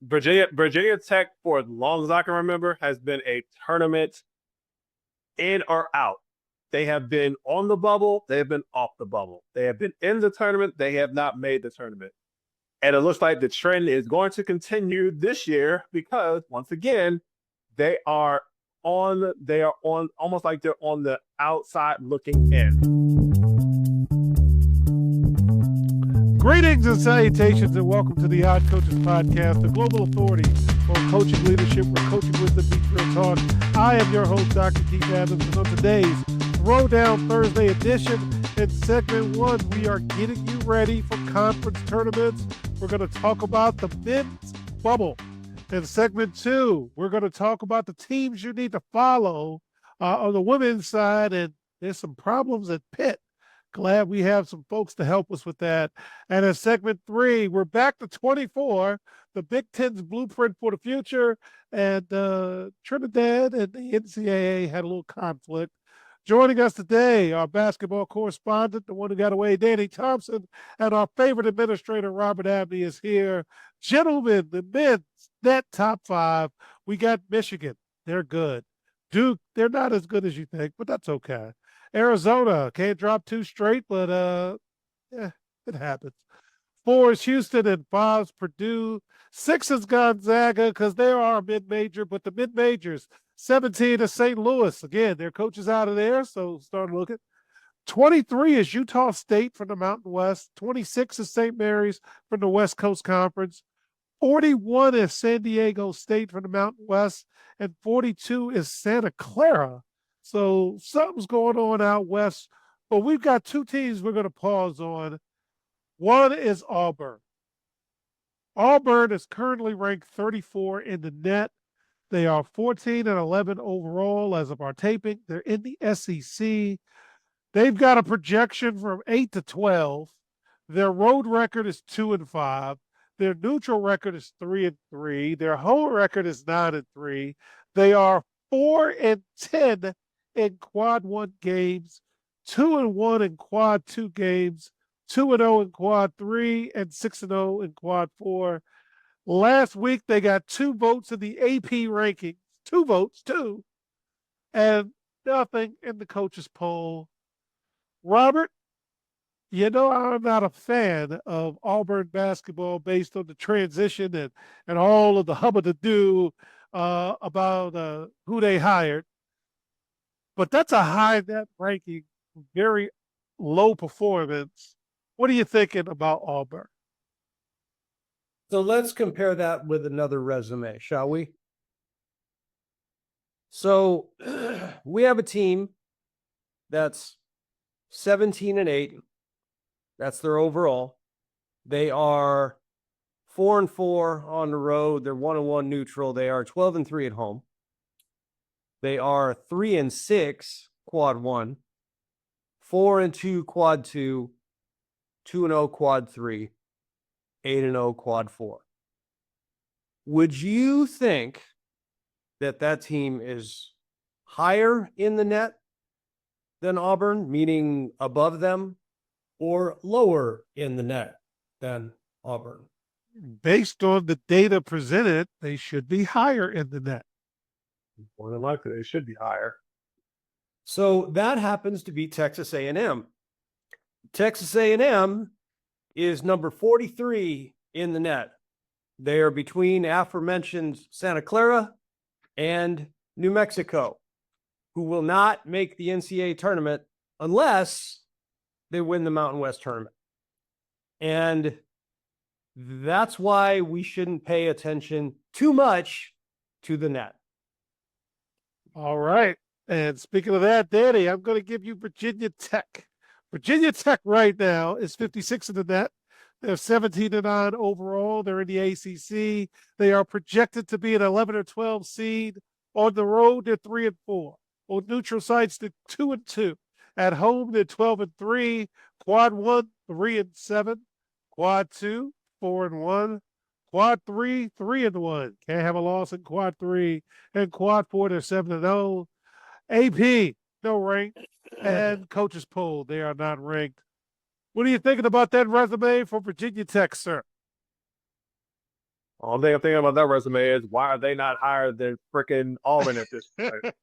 Virginia Tech, for as long as I can remember, has been a tournament in or out. They have been on the bubble. They have been off the bubble. They have been in the tournament. They have not made the tournament. And it looks like the trend is going to continue this year because once again, they are on almost like they're on the outside looking in. Greetings and salutations, and welcome to the Odd Coaches Podcast, the global authority on coaching leadership, where coaching wisdom meets real talk. I am your host, Dr. Keith Adams, and on today's Throwdown Thursday edition, in segment 1, we are getting you ready for conference tournaments. We're going to talk about the men's bubble. In segment 2, we're going to talk about the teams you need to follow on the women's side, and there's some problems at Pitt. Glad we have some folks to help us with that. And in segment 3, we're back to 24, the Big Ten's blueprint for the future. And Trinidad and the NCAA had a little conflict. Joining us today, our basketball correspondent, the one who got away, Danny Thompson, and our favorite administrator, Robert Abney, is here. Gentlemen, the men's net top 5, we got Michigan. They're good. Duke, they're not as good as you think, but that's okay. Arizona can't drop 2 straight, but it happens. 4 is Houston, and 5 is Purdue. 6 is Gonzaga because they are a mid-major, but the mid-majors, 17 is St. Louis. Again, their coach is out of there, so start looking. 23 is Utah State from the Mountain West. 26 is St. Mary's from the West Coast Conference. 41 is San Diego State from the Mountain West, and 42 is Santa Clara. So something's going on out west, but we've got 2 teams we're going to pause on. One is Auburn. Auburn is currently ranked 34 in the net. They are 14 and 11 overall as of our taping. They're in the SEC. They've got a projection from 8 to 12. Their road record is 2 and 5. Their neutral record is 3 and 3. Their home record is 9 and 3. They are 4 and 10 in quad 1 games, 2 and 1 in quad 2 games, 2 and 0 in quad 3, and 6 and 0 in quad 4. Last week they got 2 votes in the AP rankings, 2 votes, and nothing in the coaches poll. Robert, you know I'm not a fan of Auburn basketball based on the transition and all of the hubba-to-do about who they hired. But that's a high net ranking, very low performance. What are you thinking about Auburn? So let's compare that with another resume, shall we? So we have a team that's 17 and 8. That's their overall. They are 4 and 4 on the road. They're 1 and 1 neutral. They are 12 and 3 at home. They are 3 and 6 quad 1, 4 and 2 quad 2, 2 and 0 quad 3, 8 and 0 quad 4. Would you think that team is higher in the net than Auburn, meaning above them, or lower in the net than Auburn? Based on the data presented, they should be higher in the net. More than likely, they should be higher. So that happens to be Texas A&M. Texas A&M is number 43 in the net. They are between aforementioned Santa Clara and New Mexico, who will not make the NCAA tournament unless they win the Mountain West tournament. And that's why we shouldn't pay attention too much to the net. All right. And speaking of that, Danny, I'm going to give you Virginia Tech. Virginia Tech right now is 56 in the net. They're 17 and 9 overall. They're in the ACC. They are projected to be an 11 or 12 seed. On the road, they're 3 and 4. On neutral sites, they're 2 and 2. At home, they're 12 and 3. Quad 1, 3 and 7. Quad 2, 4 and 1. Quad 3, 3 and 1. Can't have a loss in quad 3. And quad 4, they're 7 and 0. AP, no rank. And coaches poll, they are not ranked. What are you thinking about that resume for Virginia Tech, sir? All thing I'm thinking about that resume is why are they not higher than freaking Auburn at this point?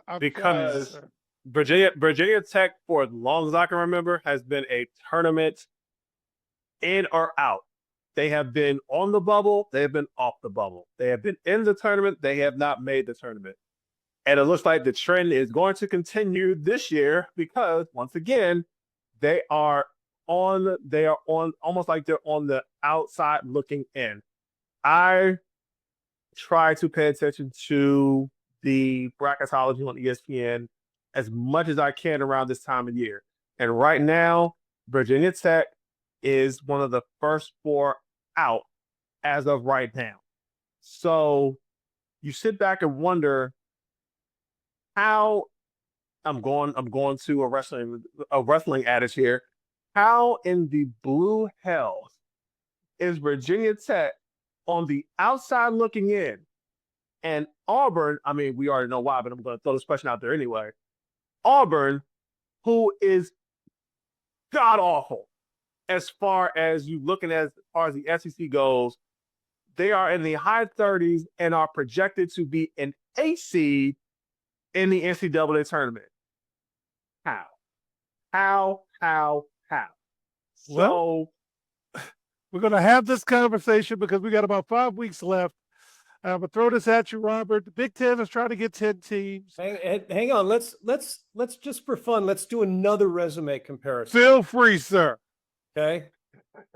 I'm Because sure. Virginia Tech, for as long as I can remember, has been a tournament in or out. They have been on the bubble, they have been off the bubble. They have been in the tournament, they have not made the tournament. And it looks like the trend is going to continue this year because once again, they are on almost like they're on the outside looking in. I try to pay attention to the bracketology on ESPN as much as I can around this time of year. And right now, Virginia Tech is one of the first four out as of right now. So you sit back and wonder how I'm going to a wrestling adage here. How in the blue hell is Virginia Tech on the outside looking in? And Auburn, I mean, we already know why, but I'm going to throw this question out there anyway. Auburn, who is god awful as far as you looking at as far as the SEC goes, they are in the high 30s and are projected to be an 8 seed in the NCAA tournament. How? How? Well, So we're going to have this conversation because we got about 5 weeks left. I'm gonna throw this at you, Robert. The Big Ten is trying to get 10 teams. Hang on. Let's just for fun. Let's do another resume comparison. Feel free, sir. Okay.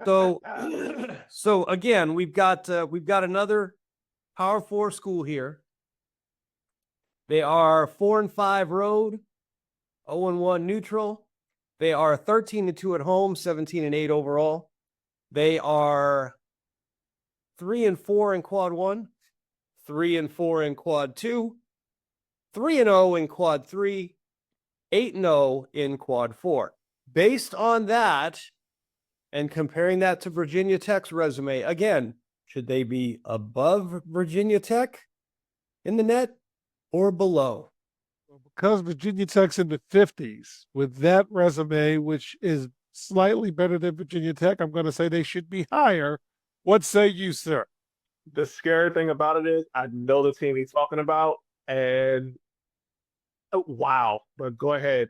So again, we've got another Power 4 school here. They are 4-5 road, 0-1 neutral. They are 13-2 at home, 17-8 overall. They are 3-4 in quad 1, 3-4 in quad 2, 3-0 in quad 3, 8-0 in quad 4. Based on that, and comparing that to Virginia Tech's resume, again, should they be above Virginia Tech in the net or below? Because Virginia Tech's in the 50s with that resume, which is slightly better than Virginia Tech, I'm going to say they should be higher. What say you, sir? the scary thing about it is I know the team he's talking about, and wow. But go ahead.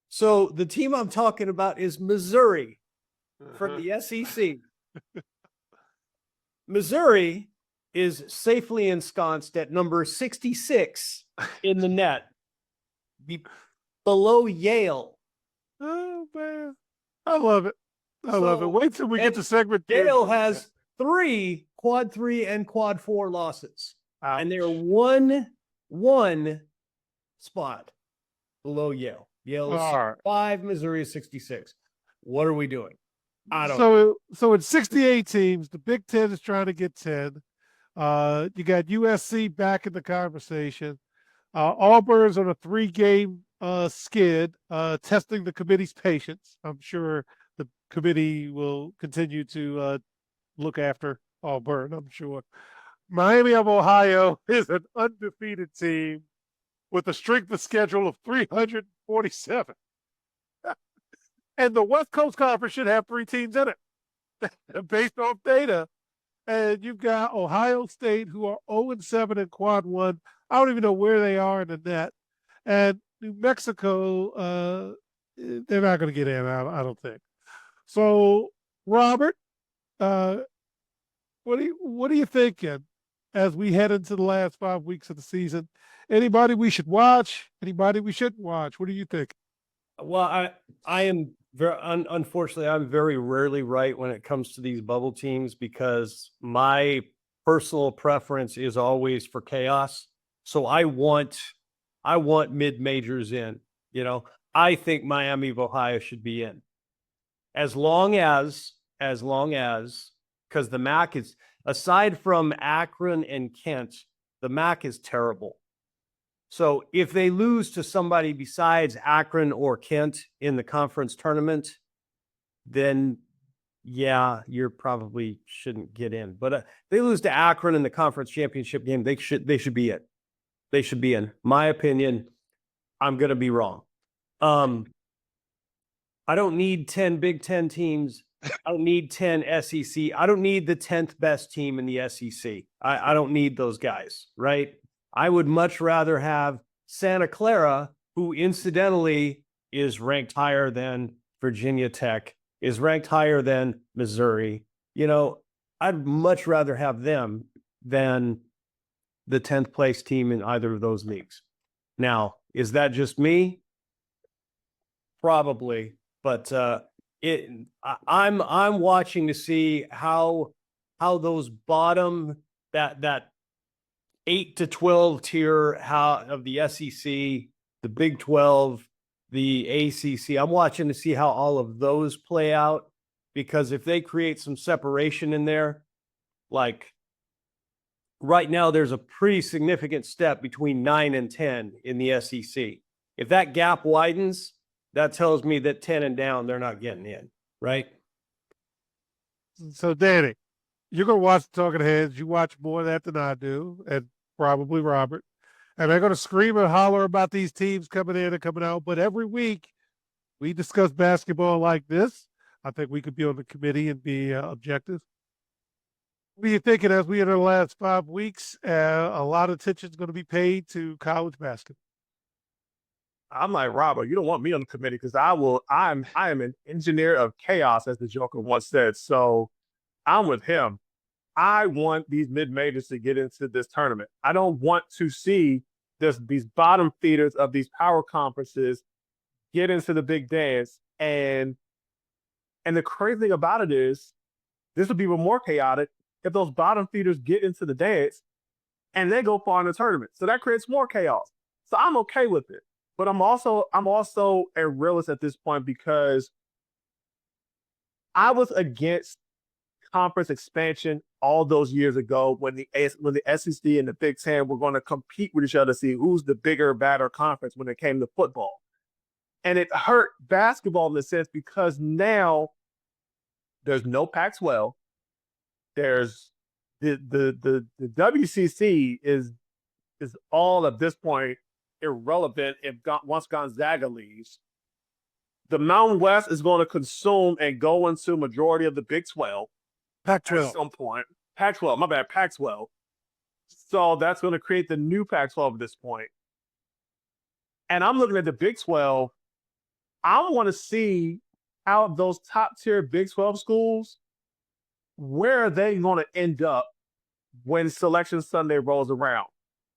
So the team I'm talking about is Missouri from the SEC. Missouri is safely ensconced at number 66 in the net, below Yale. Oh, man. I love it. I love it. Wait till we get to segment 2. Yale has 3 quad 3 and quad 4 losses. Ouch. And they're one spot below Yale. Yale is All right. 5, Missouri is 66. What are we doing? I don't know. So it's 68 teams. The Big Ten is trying to get 10. You got USC back in the conversation. Auburn's on a 3-game skid, testing the committee's patience. I'm sure the committee will continue to look after Auburn, I'm sure. Miami of Ohio is an undefeated team with a strength of schedule of 347. And the West Coast Conference should have 3 teams in it based off data. And you've got Ohio State, who are 0-7 in quad 1. I don't even know where they are in the net. And New Mexico, they're not going to get in, I don't think. So, Robert, what are you thinking as we head into the last 5 weeks of the season? Anybody we should watch? Anybody we shouldn't watch? What do you think? Well, I am very unfortunately I'm very rarely right when it comes to these bubble teams because my personal preference is always for chaos. So I want mid majors in. You know, I think Miami of Ohio should be in, as long as because the MAC is, aside from Akron and Kent, the MAC is terrible. So if they lose to somebody besides Akron or Kent in the conference tournament, then yeah, you probably shouldn't get in. But if they lose to Akron in the conference championship game, they should be it. They should be in. My opinion, I'm going to be wrong. I don't need 10 Big Ten teams I don't need 10 SEC. I don't need the 10th best team in the SEC. I don't need those guys, right? I would much rather have Santa Clara, who incidentally is ranked higher than Virginia Tech, is ranked higher than Missouri. I'd much rather have them than the 10th place team in either of those leagues. Now, is that just me? Probably, but I'm watching to see how those bottom that 8 to 12 tier of the SEC, the Big 12, the ACC. I'm watching to see how all of those play out, because if they create some separation in there, like right now, there's a pretty significant step between 9 and 10 in the SEC. If that gap widens, that tells me that 10 and down, they're not getting in, right? So, Danny, you're going to watch the Talking Heads. You watch more of that than I do, and probably Robert. And they're going to scream and holler about these teams coming in and coming out. But every week, we discuss basketball like this. I think we could be on the committee and be objective. What are you thinking as we enter the last 5 weeks? A lot of attention is going to be paid to college basketball. I'm like, Robert, you don't want me on the committee because I am an engineer of chaos, as the Joker once said. So I'm with him. I want these mid-majors to get into this tournament. I don't want to see these bottom feeders of these power conferences get into the big dance. And the crazy thing about it is, this would be even more chaotic if those bottom feeders get into the dance and they go far in the tournament. So that creates more chaos. So I'm okay with it. But I'm also a realist at this point, because I was against conference expansion all those years ago when the SEC and the Big Ten were going to compete with each other to see who's the bigger, badder conference when it came to football. And it hurt basketball in a sense, because now there's no Pac-12. There's the WCC is all at this point irrelevant once Gonzaga leaves. The Mountain West is going to consume and go into majority of the Big 12 Pac-12 at some point. Pac-12, my bad, Pac-12. So that's going to create the new Pac-12 at this point. And I'm looking at the Big 12. I want to see how those top tier Big 12 schools, where are they going to end up when Selection Sunday rolls around?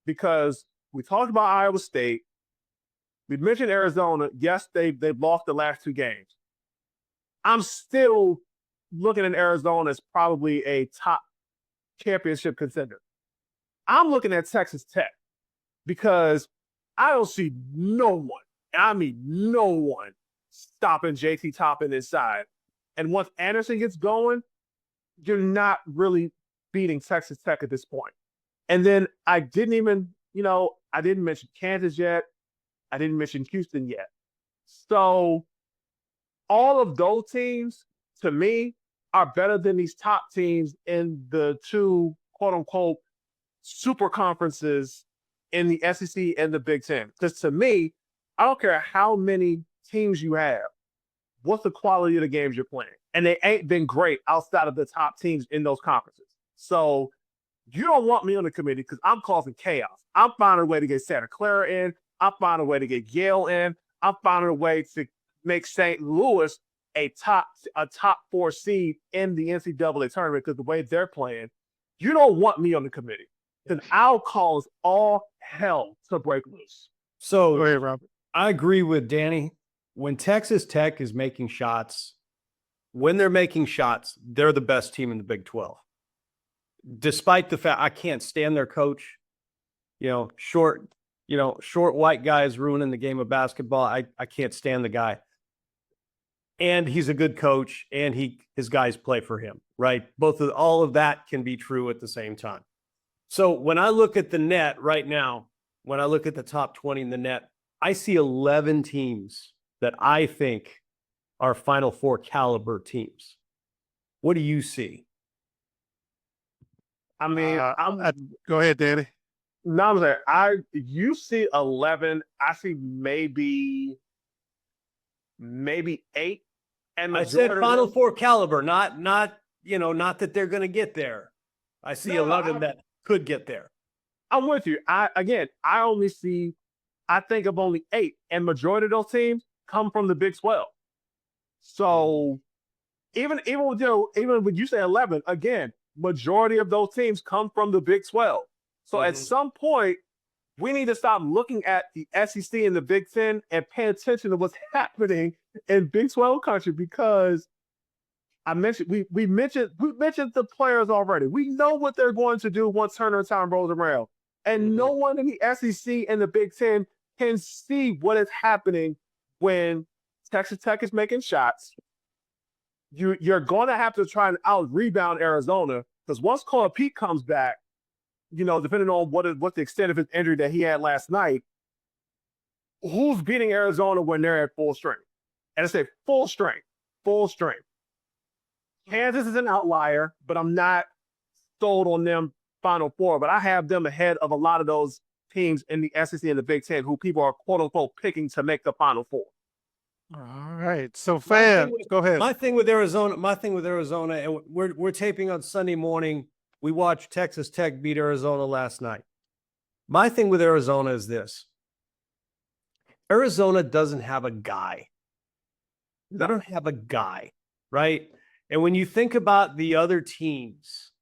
Because we talked about Iowa State. We mentioned Arizona. Yes, they've lost the last 2 games. I'm still looking at Arizona as probably a top championship contender. I'm looking at Texas Tech, because I don't see no one, and I mean no one, stopping JT Toppin inside. And once Anderson gets going, you're not really beating Texas Tech at this point. And then I didn't mention Kansas yet. I didn't mention Houston yet. So all of those teams, to me, are better than these top teams in the 2, quote-unquote, super conferences in the SEC and the Big Ten. Because to me, I don't care how many teams you have, what's the quality of the games you're playing? And they ain't been great outside of the top teams in those conferences. So you don't want me on the committee because I'm causing chaos. I'm finding a way to get Santa Clara in. I'm finding a way to get Yale in. I'm finding a way to make St. Louis a top 4 seed in the NCAA tournament, because the way they're playing, you don't want me on the committee, then I'll cause all hell to break loose. So Go ahead, Robert. I agree with Danny. When Texas Tech is making shots, when they're making shots, they're the best team in the Big 12. Despite the fact I can't stand their coach, short white guys ruining the game of basketball. I can't stand the guy. And he's a good coach, and his guys play for him, right? All of that can be true at the same time. So when I look at the net right now, when I look at the top 20 in the net, I see 11 teams that I think are Final Four caliber teams. What do you see? I mean, go ahead, Danny. No, I'm saying you see 11. I see maybe 8 And I said majority of Final those- Four caliber, not not that they're going to get there. I see No, 11 that could get there. I'm with you. I think of only 8, and majority of those teams come from the Big 12. So even when you say 11, again, majority of those teams come from the Big 12. So at some point, we need to stop looking at the SEC and the Big 10 and pay attention to what's happening in Big 12 country, because we mentioned the players already. We know what they're going to do once tournament time rolls around. And no one in the SEC and the Big 10 can see what is happening when Texas Tech is making shots. You're going to have to try and out-rebound Arizona, because once Cole Pete comes back, depending on what the extent of his injury that he had last night, who's beating Arizona when they're at full strength? And I say full strength. Kansas is an outlier, but I'm not sold on them Final Four. But I have them ahead of a lot of those teams in the SEC and the Big 10 who people are quote-unquote picking to make the Final Four. All right. So fans, go ahead. My thing with Arizona, and we're taping on Sunday morning. We watched Texas Tech beat Arizona last night. My thing with Arizona is this. Arizona doesn't have a guy. They don't have a guy, right? And when you think about the other teams,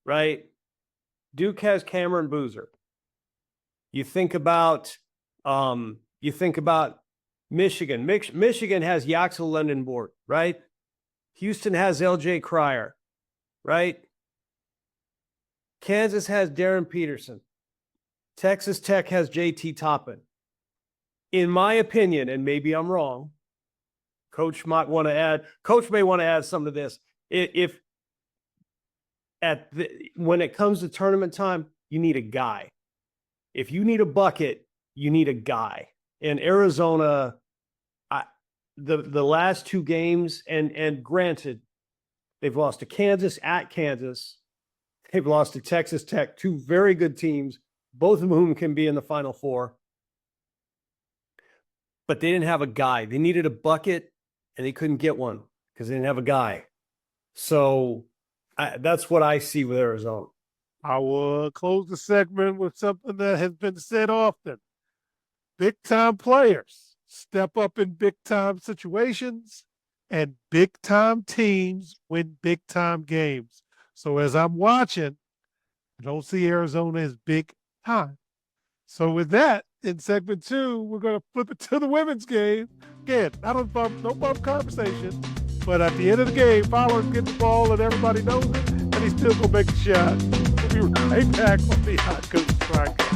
right? Duke has Cameron Boozer. You think about Michigan. Michigan has Yaxel Lendenborg, right? Houston has LJ Cryer, right? Kansas has Darren Peterson. Texas Tech has JT Toppin. In my opinion, and maybe I'm wrong, Coach may want to add something to this. When it comes to tournament time, you need a guy. If you need a bucket, you need a guy. In Arizona, the last 2 games, and granted, they've lost to Kansas at Kansas. They've lost to Texas Tech, 2 very good teams, both of whom can be in the Final Four. But they didn't have a guy. They needed a bucket, and they couldn't get one because they didn't have a guy. So that's what I see with Arizona. I will close the segment with something that has been said often. Big-time players step up in big-time situations, and big-time teams win big-time games. So as I'm watching, I don't see Arizona as big time. So with that, in segment 2, we're going to flip it to the women's game. Again, no bump conversation, but at the end of the game, Fowler's getting the ball and everybody knows it, and he's still going to make the shot. We'll be right back on the Hot Coach Podcast.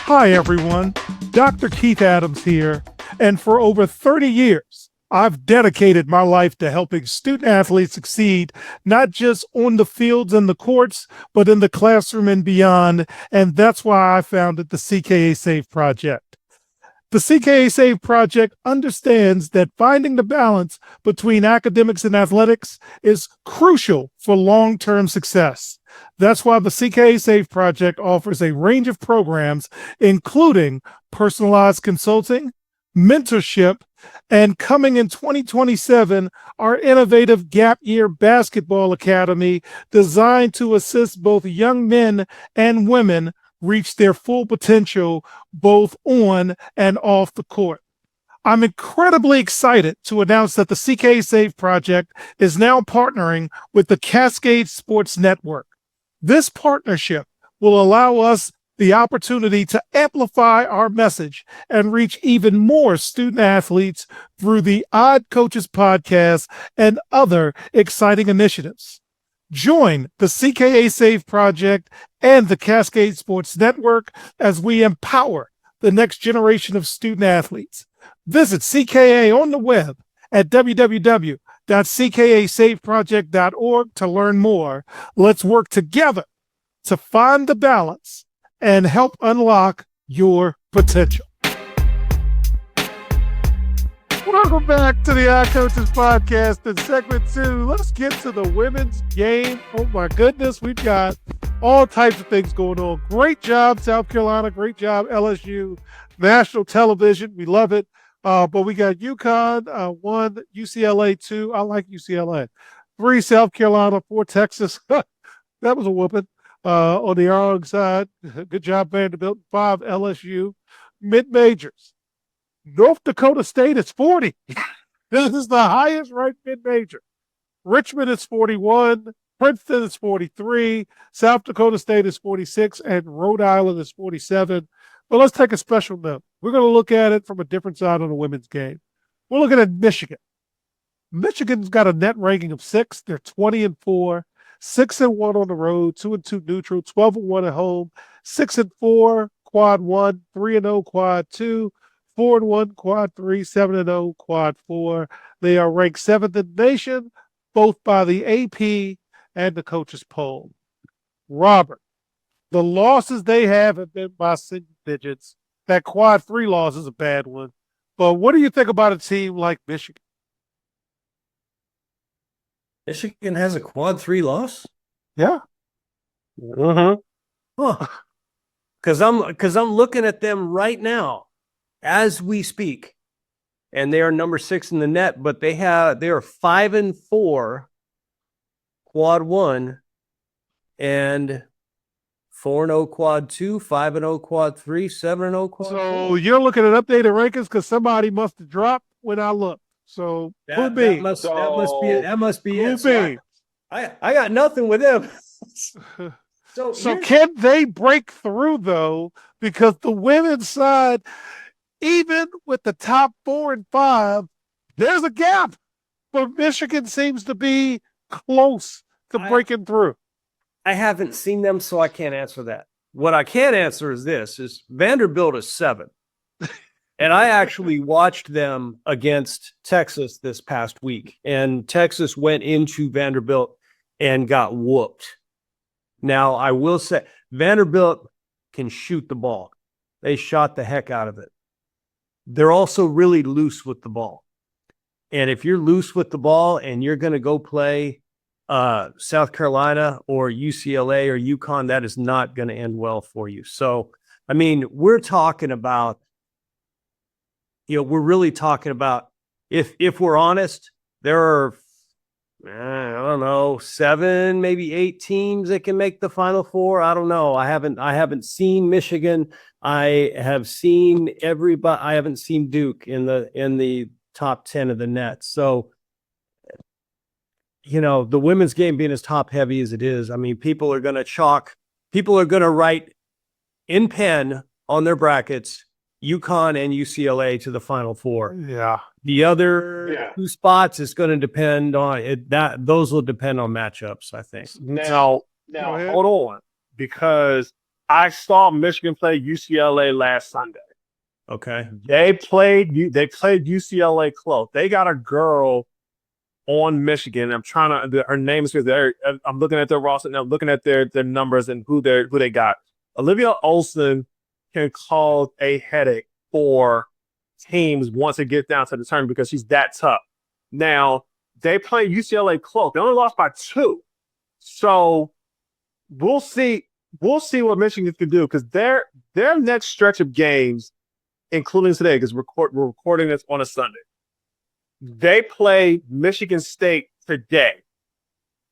Hi, everyone. Dr. Keith Adams here, and for over 30 years, I've dedicated my life to helping student athletes succeed, not just on the fields and the courts, but in the classroom and beyond. And that's why I founded the CKA Save Project. The CKA Save Project understands that finding the balance between academics and athletics is crucial for long-term success. That's why the CKA Save Project offers a range of programs, including personalized consulting, mentorship, and coming in 2027, our innovative Gap Year Basketball Academy designed to assist both young men and women reach their full potential both on and off the court. I'm incredibly excited to announce that the CKA Save Project is now partnering with the Cascade Sports Network. This partnership will allow us the opportunity to amplify our message and reach even more student athletes through the Odd Coaches podcast and other exciting initiatives. Join the CKA Save Project and the Cascade Sports Network as we empower the next generation of student athletes. Visit CKA on the web at www.ckasaveproject.org to learn more. Let's work together to find the balance and help unlock your potential. Welcome back to the Odd Coaches Podcast in segment 2. Let's get to the women's game. Oh my goodness, we've got all types of things going on. Great job, South Carolina. Great job, LSU. National television. We love it. But we got UConn 1, UCLA 2. I like UCLA. 3, South Carolina. 4, Texas. That was a whooping. On the wrong side. Good job, Vanderbilt. 5, LSU. Mid-majors. North Dakota State is 40. This is the highest ranked mid-major. Richmond is 41. Princeton is 43. South Dakota State is 46. And Rhode Island is 47. But let's take a special note. We're going to look at it from a different side on the women's game. We're looking at Michigan. Michigan's got a net ranking of 6. They're 20-4, 6-1 on the road, 2-2 neutral, 12-1 at home, 6-4 quad 1, 3-0 quad 2, 4-1 quad 3, 7-0 quad 4. They are ranked 7th in the nation, both by the AP and the coaches poll. Robert, the losses they have been by single digits. That quad 3 loss is a bad one. But what do you think about a team like Michigan? Michigan has a quad 3 loss? Yeah. Huh. Because I'm looking at them right now as we speak, and they are number 6 in the net, but they are 5-4 quad 1 and 4-0 quad 2, 5-0 quad 3, 7-0 quad 4. So you're looking at updated rankings because somebody must have dropped when I looked. So That must be who it. So I got nothing with them. So can they break through though? Because the women's side, even with the top 4 and 5, there's a gap. But Michigan seems to be close to breaking through. I haven't seen them, so I can't answer that. What I can answer is this: is Vanderbilt is 7. And I actually watched them against Texas this past week, and Texas went into Vanderbilt and got whooped. Now, I will say Vanderbilt can shoot the ball. They shot the heck out of it. They're also really loose with the ball. And if you're loose with the ball and you're going to go play South Carolina or UCLA or UConn, that is not going to end well for you. So, I mean, we're talking about, we're really talking about, if we're honest, there are, I don't know, 7, maybe 8 teams that can make the Final Four. I don't know. I haven't seen Michigan. I have seen everybody. I haven't seen Duke in the top 10 of the net. So, the women's game being as top heavy as it is, I mean, people are going to write in pen on their brackets UConn and UCLA to the Final Four. Yeah. The other 2 spots is going to depend on it. Those will depend on matchups, I think. Now hold on, because I saw Michigan play UCLA last Sunday. Okay. They played UCLA close. They got a girl on Michigan. Her name is there. I'm looking at their roster now, looking at their numbers and who they got. Olivia Olson can cause a headache for teams once it gets down to the tournament because she's that tough. Now, they play UCLA close. They only lost by 2. So we'll see what Michigan can do, because their next stretch of games, including today, because we're recording this on a Sunday, they play Michigan State today.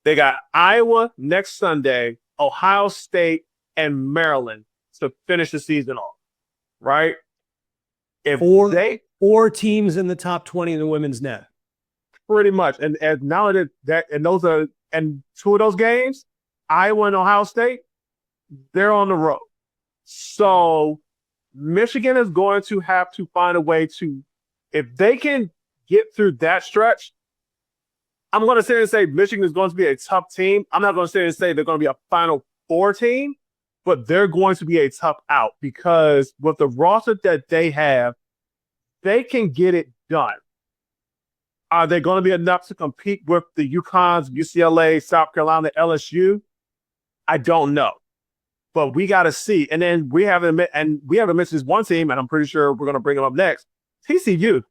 They got Iowa next Sunday, Ohio State, and Maryland to finish the season off, right? If 4 teams in the top 20 in the women's net, pretty much, and now that and those are, and 2 of those games, Iowa and Ohio State, they're on the road. So Michigan is going to have to find a way to, if they can get through that stretch, I'm going to sit and say Michigan is going to be a tough team. I'm not going to sit and say they're going to be a Final Four team, but they're going to be a tough out, because with the roster that they have, they can get it done. Are they going to be enough to compete with the UConns, UCLA, South Carolina, LSU? I don't know, but we got to see. And then we haven't mentioned this one team, and I'm pretty sure we're going to bring them up next. TCU.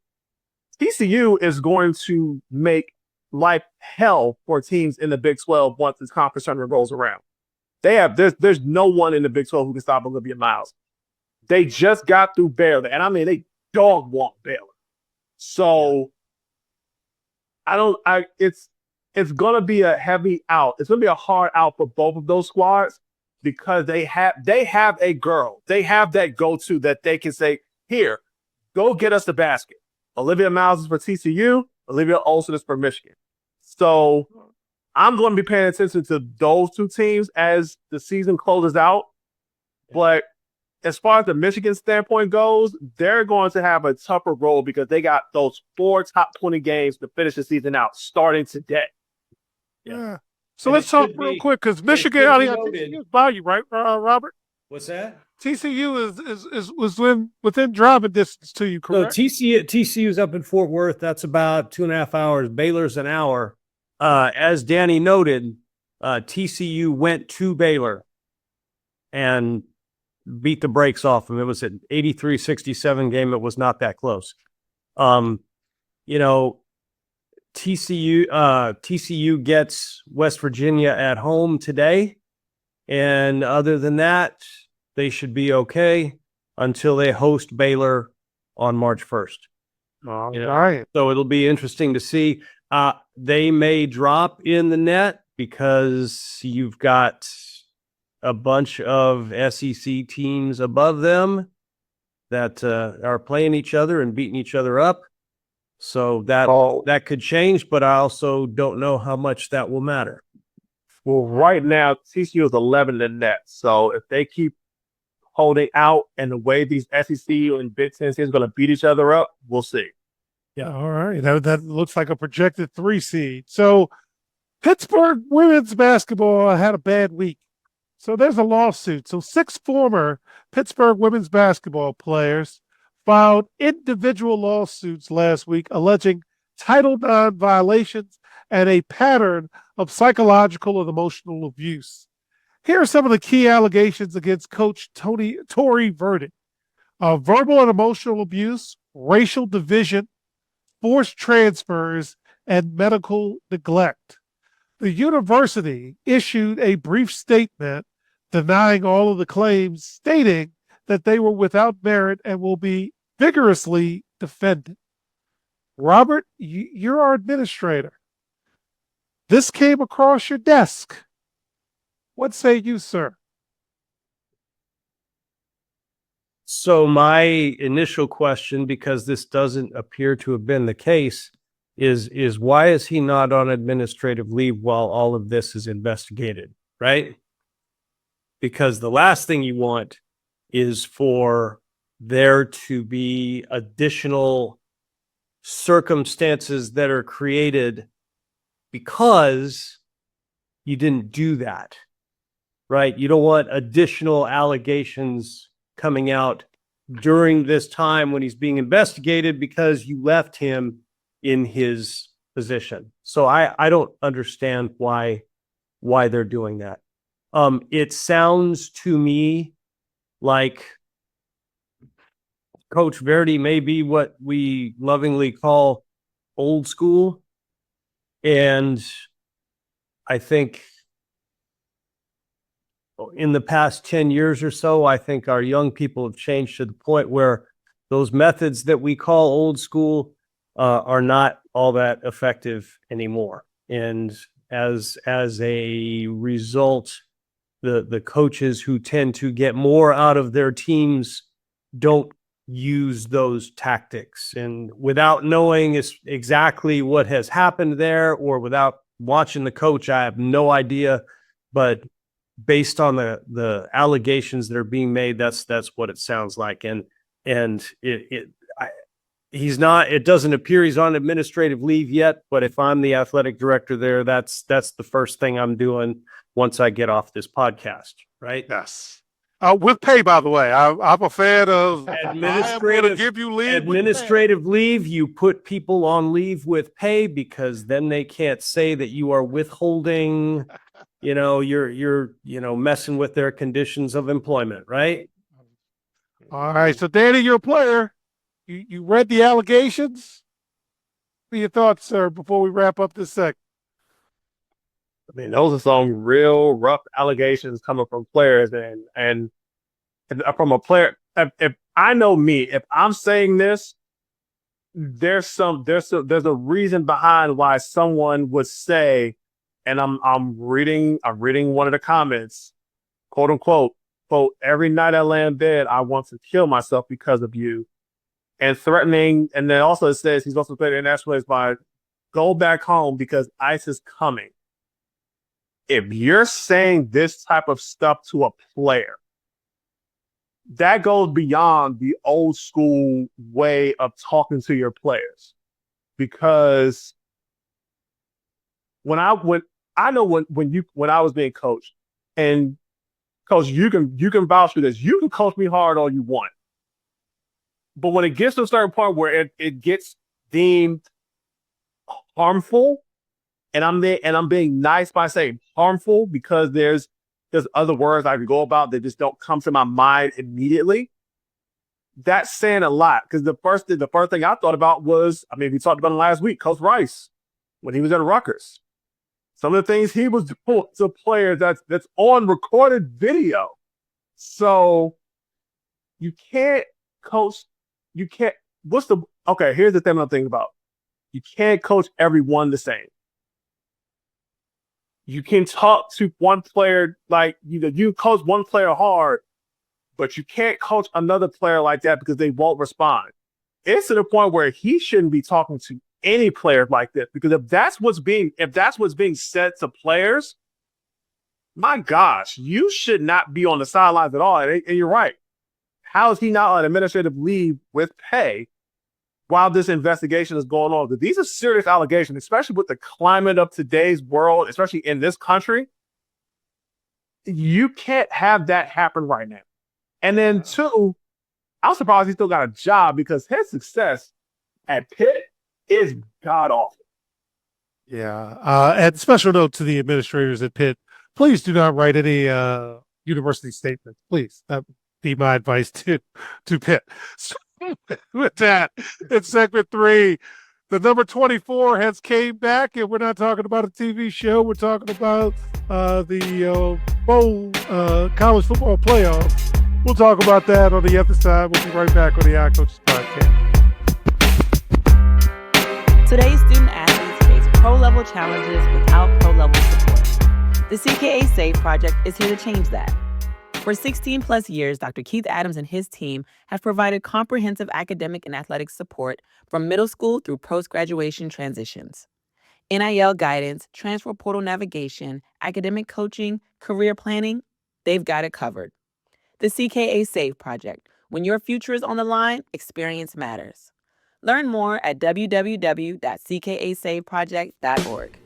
TCU is going to make life hell for teams in the Big 12 once this conference tournament rolls around. There's no one in the Big 12 who can stop Olivia Miles. They just got through Baylor, and I mean, they dog-walked Baylor. So it's gonna be a heavy out. It's gonna be a hard out for both of those squads because they have a girl. They have that go-to that they can say, here, go get us the basket. Olivia Miles is for TCU, Olivia Olsen is for Michigan. So I'm going to be paying attention to those two teams as the season closes out. But as far as the Michigan standpoint goes, they're going to have a tougher role because they got those 4 top 20 games to finish the season out starting today. Yeah. So let's talk real quick because Michigan, TCU is by you, right, Robert? What's that? TCU was within driving distance to you, correct? No, TCU's up in Fort Worth. That's about 2.5 hours. Baylor's an hour. As Danny noted, TCU went to Baylor and beat the brakes off them. It was an 83-67 game. It was not that close. TCU gets West Virginia at home today. And other than that, they should be okay until they host Baylor on March 1st. All right. So it'll be interesting to see. They may drop in the net because you've got a bunch of SEC teams above them that are playing each other and beating each other up. So that could change, but I also don't know how much that will matter. Well, right now, TCU is 11 in net. So if they keep holding out and the way these SEC and Big Ten teams are going to beat each other up, we'll see. Yeah, all right. That looks like a projected 3 seed. So Pittsburgh women's basketball had a bad week. So there's a lawsuit. So 6 former Pittsburgh women's basketball players filed individual lawsuits last week alleging Title IX violations and a pattern of psychological and emotional abuse. Here are some of the key allegations against Coach Tory Verdict. Verbal and emotional abuse, racial division, forced transfers, and medical neglect. The university issued a brief statement denying all of the claims, stating that they were without merit and will be vigorously defended. Robert, you're our administrator. This came across your desk. What say you, sir? So my initial question, because this doesn't appear to have been the case, is why is he not on administrative leave while all of this is investigated, right? Because the last thing you want is for there to be additional circumstances that are created because you didn't do that, right? You don't want additional allegations coming out during this time when he's being investigated because you left him in his position. So I don't understand why they're doing that. It sounds to me like Coach Verdi may be what we lovingly call old school. And I think in the past 10 years or so, I think our young people have changed to the point where those methods that we call old school are not all that effective anymore. And as a result, the coaches who tend to get more out of their teams don't use those tactics. And without knowing exactly what has happened there, or without watching the coach, I have no idea. But based on the allegations that are being made, that's what it sounds like. And it doesn't appear he's on administrative leave yet, but if I'm the athletic director there, that's the first thing I'm doing once I get off this podcast, right? Yes. With pay, by the way. I'm a fan of administrative. Give you leave. Administrative leave. You put people on leave with pay because then they can't say that you are withholding. You're messing with their conditions of employment, right? All right. So, Danny, you're a player. You read the allegations. What are your thoughts, sir, before we wrap up this segment? I mean, those are some real rough allegations coming from players, and from a player. If I know me, if I'm saying this, there's a reason behind why someone would say, and I'm reading one of the comments, quote unquote, quote, every night I lay in bed, I want to kill myself because of you. And threatening, and then also it says he's also threatening international by go back home because ICE is coming. If you're saying this type of stuff to a player, that goes beyond the old school way of talking to your players. Because when I was being coached, and coach, you can vouch for this. You can coach me hard all you want. But when it gets to a certain point where it gets deemed harmful, and I'm being nice by saying harmful because there's other words I can go about that just don't come to my mind immediately. That's saying a lot, because the first thing I thought about was, I mean, we talked about it last week, Coach Rice, when he was at Rutgers. Some of the things he was doing to players that's on recorded video. So you can't coach. You can't. Here's the thing I'm thinking about. You can't coach everyone the same. You can talk to one player like you coach one player hard, but you can't coach another player like that because they won't respond. It's to the point where he shouldn't be talking to any player like this, because if that's what's being said to players, my gosh, you should not be on the sidelines at all. And you're right. How is he not on administrative leave with pay while this investigation is going on? These are serious allegations, especially with the climate of today's world, especially in this country. You can't have that happen right now. And then two, I'm surprised he still got a job, because his success at Pitt is god awful. Yeah. And special note to the administrators at Pitt, please do not write any university statements. Please. That would be my advice to Pitt. So with that, in segment 3, the number 24 has came back, and we're not talking about a TV show. We're talking about the bowl college football playoffs. We'll talk about that on the other side. We'll be right back on the Odd Coaches Podcast. Today's student athletes face pro-level challenges without pro-level support. The CKA SAVE project is here to change that. For 16 plus years, Dr. Keith Adams and his team have provided comprehensive academic and athletic support from middle school through post-graduation transitions. NIL guidance, transfer portal navigation, academic coaching, career planning, they've got it covered. The CKA SAVE project. When your future is on the line, experience matters. Learn more at www.ckasaveproject.org.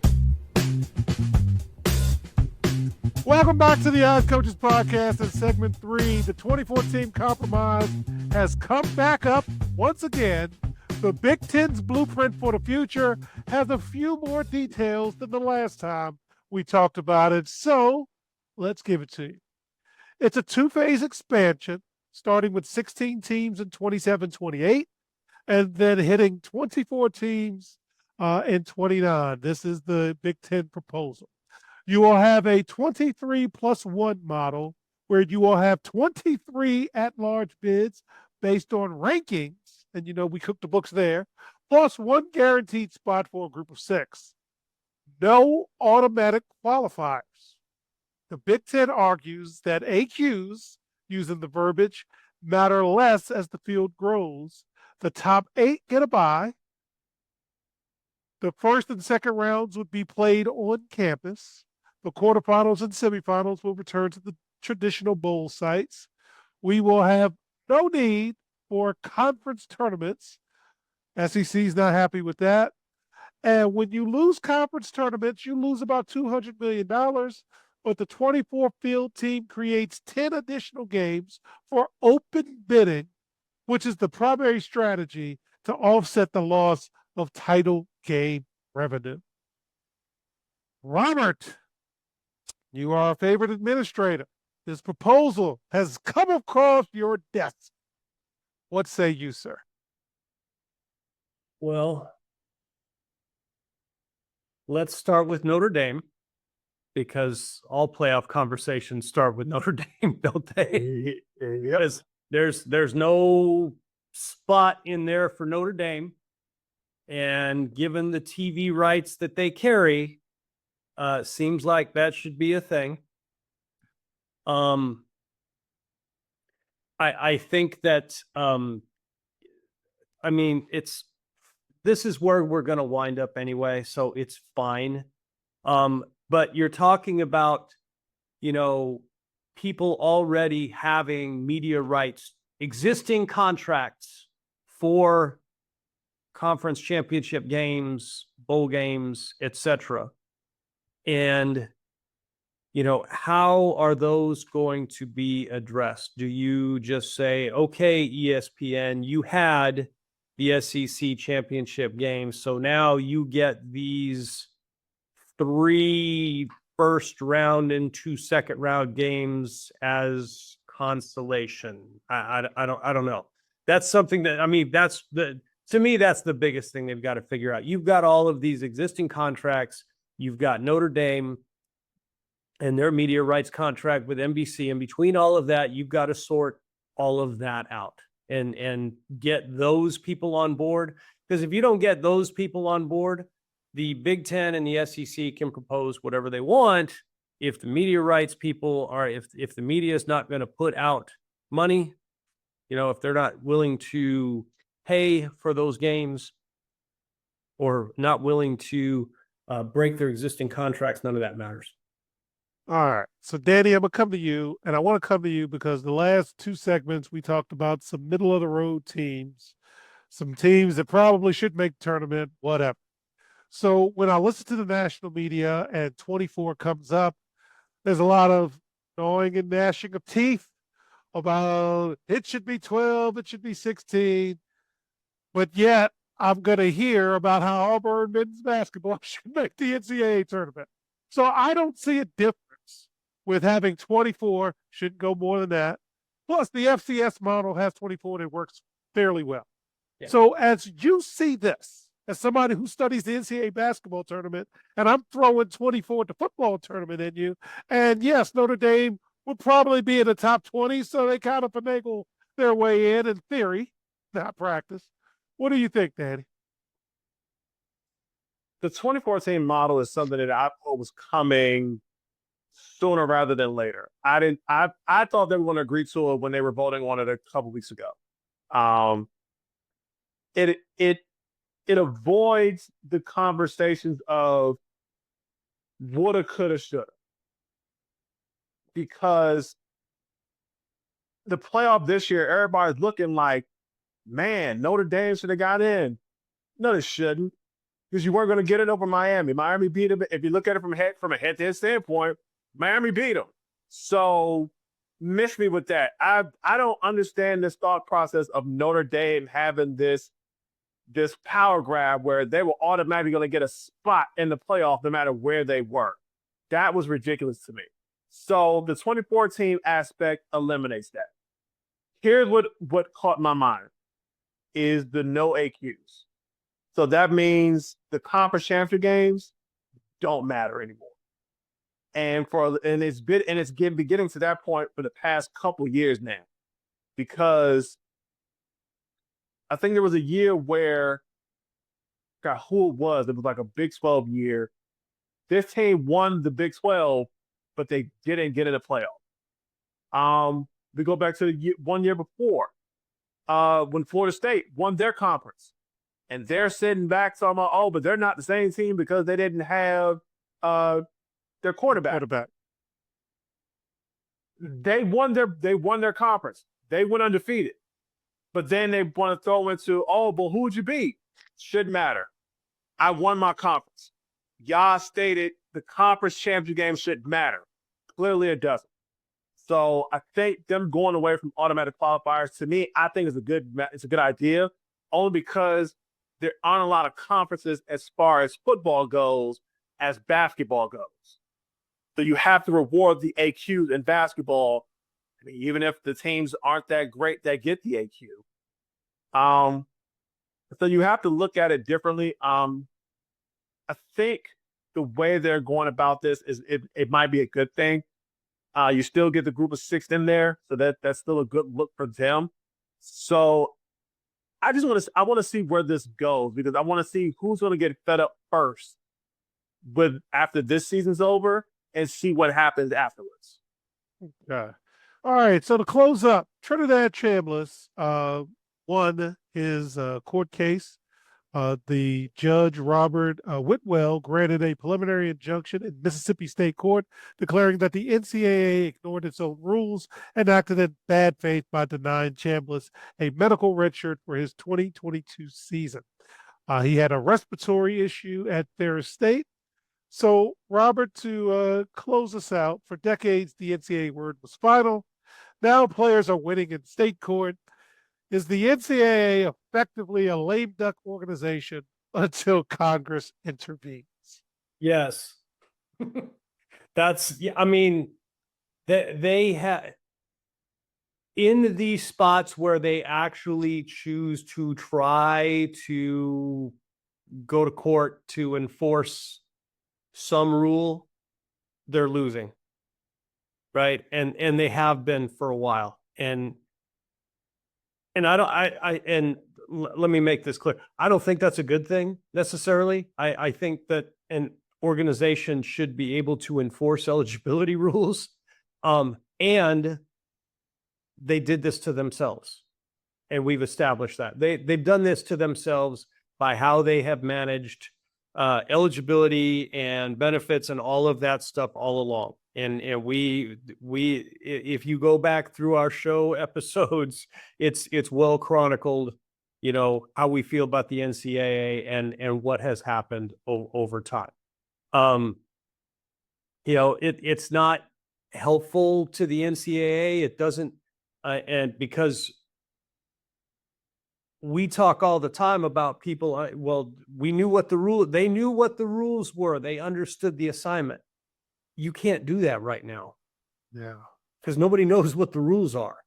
Welcome back to the Odd Coaches Podcast. In segment 3, the 24-team compromise has come back up once again. The Big Ten's blueprint for the future has a few more details than the last time we talked about it. So let's give it to you. It's a 2-phase expansion, starting with 16 teams in 27-28, and then hitting 24 teams in 29. This is the Big Ten proposal. You will have a 23+1 model where you will have 23 at-large bids based on rankings, and we cooked the books there, plus 1 guaranteed spot for a group of 6. No automatic qualifiers. The Big Ten argues that AQs, using the verbiage, matter less as the field grows. The top 8 get a bye. The first and second rounds would be played on campus. The quarterfinals and semifinals will return to the traditional bowl sites. We will have no need for conference tournaments. SEC's not happy with that. And when you lose conference tournaments, you lose about $200 million. But the 24 field team creates 10 additional games for open bidding, which is the primary strategy to offset the loss of title game revenue. Robert, you are our favorite administrator. This proposal has come across your desk. What say you, sir? Well, let's start with Notre Dame, because all playoff conversations start with Notre Dame, don't they? Yep. There's no spot in there for Notre Dame. And given the TV rights that they carry, seems like that should be a thing. I think that, I mean, this is where we're going to wind up anyway, so it's fine. But you're talking about, people already having media rights, existing contracts for conference championship games, bowl games, etc. And how are those going to be addressed? Do you just say, okay, ESPN, you had the SEC championship games, so now you get these 3 first round and 2 second round games as consolation? I don't know. That's something that, to me, that's the biggest thing they've got to figure out. You've got all of these existing contracts. You've got Notre Dame and their media rights contract with NBC. And between all of that, you've got to sort all of that out and get those people on board. Because if you don't get those people on board, the Big Ten and the SEC can propose whatever they want. If the media rights people if the media is not going to put out money, if they're not willing to pay for those games or not willing to break their existing contracts, none of that matters. All right. So, Danny, I'm going to come to you, and I want to come to you because the last 2 segments we talked about some middle-of-the-road teams, some teams that probably should make the tournament, whatever. So when I listen to the national media and 24 comes up, there's a lot of gnawing and gnashing of teeth about it should be 12, it should be 16. But yet I'm going to hear about how Auburn men's basketball should make the NCAA tournament. So I don't see a difference with having 24, shouldn't go more than that. Plus the FCS model has 24 and it works fairly well. Yeah. So as you see this, as somebody who studies the NCAA basketball tournament, and I'm throwing 24 at the football tournament in you, and yes, Notre Dame would probably be in the top 20, so they kind of finagle their way in theory, not practice. What do you think, Danny? The 2014 model is something that I thought was coming sooner rather than later. I thought they were going to agree to it when they were voting on it a couple weeks ago. It avoids the conversations of woulda, coulda, shoulda. Because the playoff this year, everybody's looking like, man, Notre Dame should have got in. No, they shouldn't. Because you weren't going to get it over Miami. Miami beat them. If you look at it from a head-to-head standpoint, Miami beat them. So miss me with that. I don't understand this thought process of Notre Dame having this power grab where they were automatically going to get a spot in the playoff no matter where they were. That was ridiculous to me. So the 2014 aspect eliminates that. Here's what caught my mind is the no AQs. So that means the conference championship games don't matter anymore. And it's beginning to that point for the past couple years now, because I think there was a year where, God, who it was like a Big 12 year. This team won the Big 12, but they didn't get in the playoff. We go back to the 1 year before, when Florida State won their conference. And they're sitting back talking about, but they're not the same team because they didn't have their quarterback. They won their conference. They went undefeated. But then they want to throw into, but who'd you beat? Shouldn't matter. I won my conference. Y'all stated the conference championship game shouldn't matter. Clearly it doesn't. So I think them going away from automatic qualifiers, to me, I think it's a good idea, only because there aren't a lot of conferences as far as football goes as basketball goes. So you have to reward the AQs in basketball. I mean, even if the teams aren't that great that get the AQ. So you have to look at it differently. I think the way they're going about this is it might be a good thing. You still get the group of 6 in there, so that's still a good look for them. So I want to see where this goes because I want to see who's going to get fed up first with after this season's over and see what happens afterwards. Yeah. All right. So to close up, Trinidad Chambliss won his court case. The judge, Robert Whitwell, granted a preliminary injunction in Mississippi State Court, declaring that the NCAA ignored its own rules and acted in bad faith by denying Chambliss a medical redshirt for his 2022 season. He had a respiratory issue at Ferris State. So, Robert, to close us out, for decades, the NCAA word was final. Now players are winning in state court. Is the NCAA effectively a lame duck organization until Congress intervenes? Yes. I mean, they have in these spots where they actually choose to try to go to court to enforce some rule, they're losing. Right. And they have been for a while. And let me make this clear. I don't think that's a good thing necessarily. I think that an organization should be able to enforce eligibility rules. And they did this to themselves. And we've established that. They've done this to themselves by how they have managed eligibility and benefits and all of that stuff all along. And we if you go back through our show episodes, it's well chronicled, how we feel about the NCAA and what has happened over time. It's not helpful to the NCAA. It doesn't, and because we talk all the time about people. They knew what the rules were. They understood the assignment. You can't do that right now. Yeah. Because nobody knows what the rules are.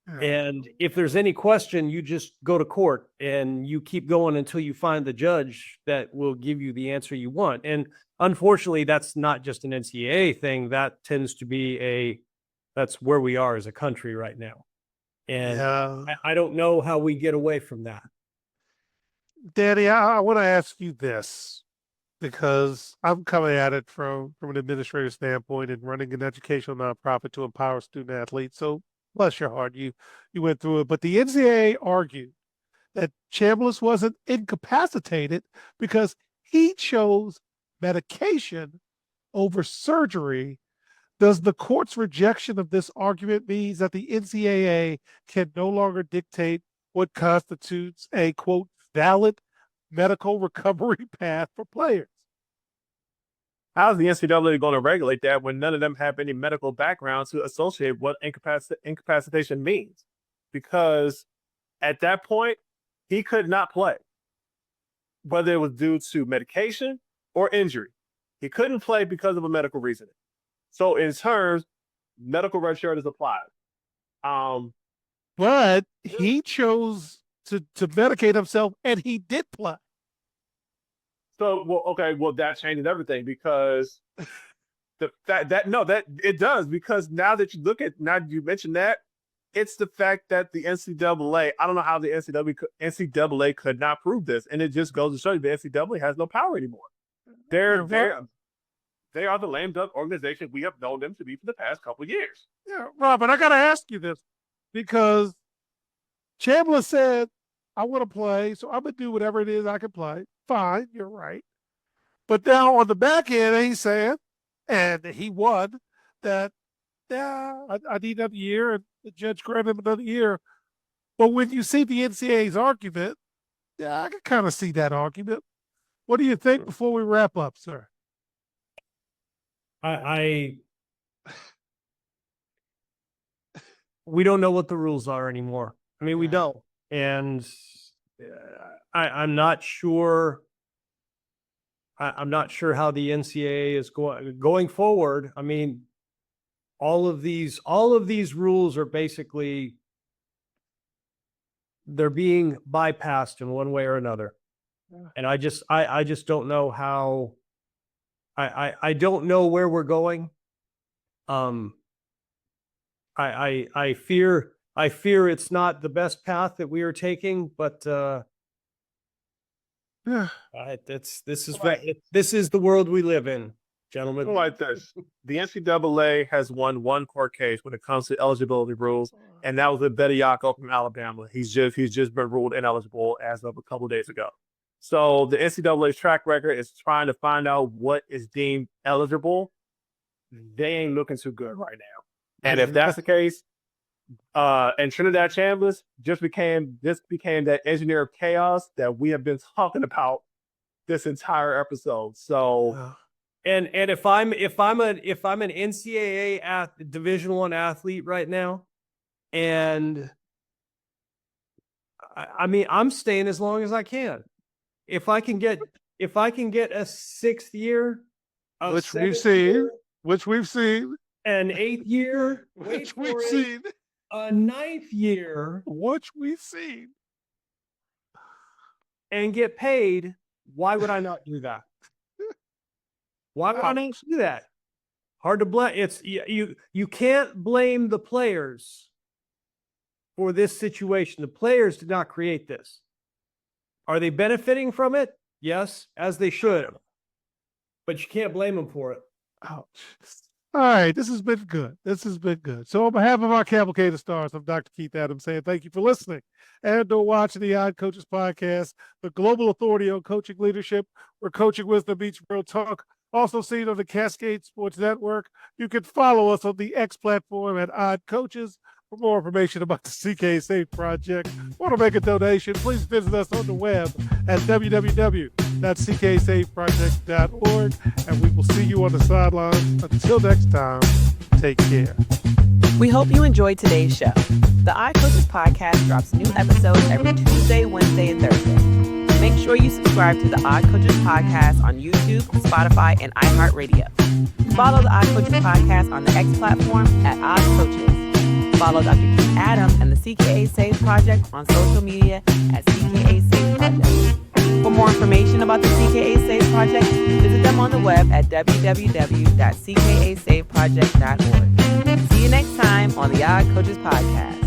Yeah. And if there's any question, you just go to court and you keep going until you find the judge that will give you the answer you want. And unfortunately, that's not just an NCAA thing. That tends to be that's where we are as a country right now. And I don't know how we get away from that. Danny, I want to ask you this, because I'm coming at it from an administrative standpoint and running an educational nonprofit to empower student athletes. So bless your heart, you went through it. But the NCAA argued that Chambliss wasn't incapacitated because he chose medication over surgery. Does the court's rejection of this argument mean that the NCAA can no longer dictate what constitutes a, quote, valid medical recovery path for players? How's the NCAA going to regulate that when none of them have any medical background to associate what incapacitation means? Because at that point, he could not play, whether it was due to medication or injury. He couldn't play because of a medical reasoning. So in terms, medical redshirt is applied. But he chose to medicate himself, and he did play. So, that changes everything, because the fact that it does, because now you mentioned that, it's the fact that the NCAA, I don't know how the NCAA could not prove this, and it just goes to show you the NCAA has no power anymore. They are the lame duck organization we have known them to be for the past couple of years. Yeah, Robert, I got to ask you this, because Chambliss said, I want to play, so I'm going to do whatever it is I can play. Fine, you're right. But now on the back end, he's saying, and he won, that, I need another year, and the judge granted him another year. But when you see the NCAA's argument, I can kind of see that argument. What do you think before we wrap up, sir? We don't know what the rules are anymore. I mean, we don't. And I'm not sure. I'm not sure how the NCAA is going forward. I mean, all of these rules are basically, they're being bypassed in one way or another. And I just don't know how. I don't know where we're going. I fear I fear it's not the best path that we are taking, but Yeah. this is the world we live in, gentlemen. Like this. The NCAA has won one court case when it comes to eligibility rules, and that was with Bediako from Alabama. He's just been ruled ineligible as of a couple of days ago. So the NCAA's track record is trying to find out what is deemed eligible. They ain't looking too good right now. And if that's the case, and Trinidad Chambers just became that engineer of chaos that we have been talking about this entire episode. So, and if I'm an NCAA Division I athlete right now, and I mean I'm staying as long as I can. If I can get a 6th year, Which we've seen, an 8th year, which we've seen, a 9th year, which we've seen, and get paid, why would I not do that? Why would I not do that? Hard to blame. It's you can't blame the players for this situation. The players did not create this. Are they benefiting from it? Yes, as they should. But you can't blame them for it. Ouch. All right, this has been good. So on behalf of our cavalcade of stars, I'm Dr. Keith Adams saying thank you for listening and or watching the Odd Coaches Podcast, the global authority on coaching leadership, where coaching wisdom meets real talk. Also seen on the Cascade Sports Network. You can follow us on the X platform at Odd Coaches. For more information about the CK Safe Project, want to make a donation, please visit us on the web at www.cksafeproject.org, and we will see you on the sidelines. Until next time, take care. We hope you enjoyed today's show. The Odd Coaches Podcast drops new episodes every Tuesday, Wednesday, and Thursday. Make sure you subscribe to the Odd Coaches Podcast on YouTube, Spotify, and iHeartRadio. Follow the Odd Coaches Podcast on the X platform at Odd Coaches. Follow Dr. Keith Adams and the CKA Safe Project on social media at CKA Safe Project. For more information about the CKA Safe Project, visit them on the web at www.ckasafeproject.org. See you next time on the Odd Coaches Podcast.